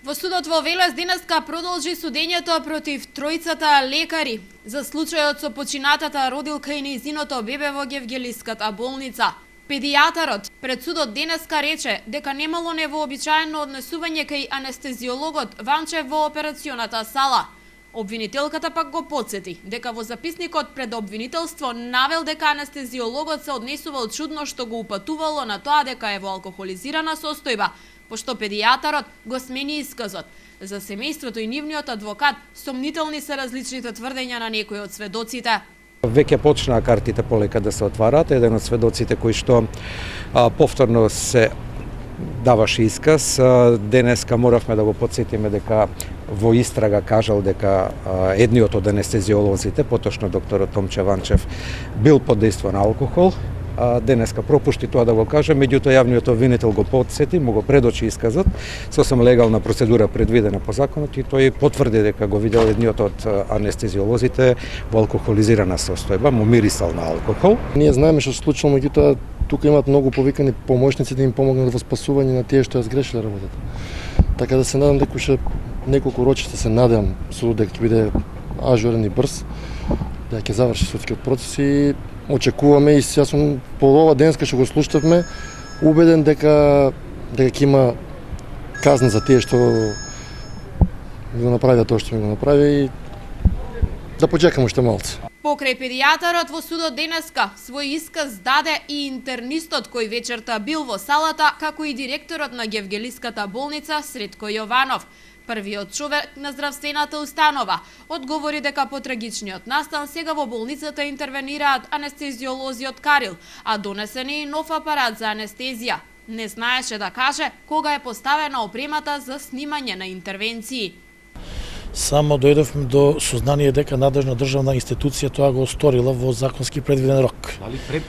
Во судот во Велес денеска продолжи судењето против тројцата лекари за случајот со починатата родилка и нејзиното бебе во Гевгелиската болница. Педијатарот пред судот денеска рече дека немало невообичаено однесување кај анестезиологот Ванчев во операционата сала. Обвинителката пак го потсети дека во записникот пред обвинителство навел дека анестезиологот се однесувал чудно што го упатувало на тоа дека е во алкохолизирана состојба, пошто педијатарот го смени исказот. За семејството и нивниот адвокат сомнителни се различните тврдења на некои од сведоците. Веќе почнаа картите полека да се отвараат. Еден од сведоците кои што повторно се даваше исказ, денеска моравме да го потсетиме дека во истрага кажал дека едниот од анестезиолозите, поточно докторот Томче Ванчев, бил под дејство на алкохол. Денеска пропушти тоа да го каже, меѓутоа јавниот обвинител го потсети, му го предочи исказот, сосем легална процедура предвидена по законот и тој потврди дека го видел едниот од анестезиолозите во алкохолизирана состојба, му мирисал на алкохол. Ние знаеме што се случило, меѓутоа тука имаат многу повикани помошници да им помогнат во спасување на тие што ја сгрешиле работата. Така да се надам дека уште неколку рочишта се надам судот дека ќе биде ажурен и брз, да ќе заврши судскиот процес и очекуваме и јас сум по ова денеска што го слушнавме убеден дека ќе има казна за тие што го направија тоа што ми го направи и да почекаме уште малце. Покрај педијатарот во судот денеска свој исказ даде и интернистот кој вечерта бил во салата, како и директорот на Гевгелиската болница Сретко Јованов. Првиот човек на здравствената установа одговори дека по трагичниот настан сега во болницата интервенираат анестезиолози од Карил, а донесен е и нов апарат за анестезија. Не знаеше да каже кога е поставена опремата за снимање на интервенции. Само дојдовме до сознание дека надлежна државна институција тоа го сторила во законски предвиден рок. Дали пред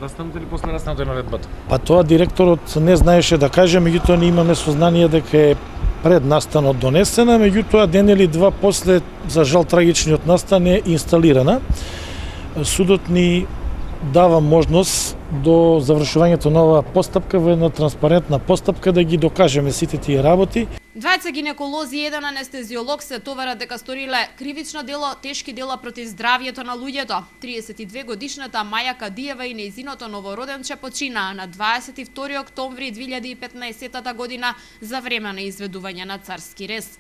настанот или после настанот на наредбата? Па тоа директорот не знаеше да каже, меѓутоа ние имаме сознание дека е пред настанот донесена, меѓутоа ден или два после, за жал трагичниот настан е инсталирана. Судот ни дава можност до завршувањето на оваа постапка во една транспарентна постапка да ги докажеме сите тие работи. Двајца гинеколози и еден анестезиолог се товарат дека сториле кривично дело, тешки дела против здравјето на луѓето. 32 годишната Маја Кадиева и нејзиното новороденче починаа на 22 октомври 2015 година за време на изведување на царски рез.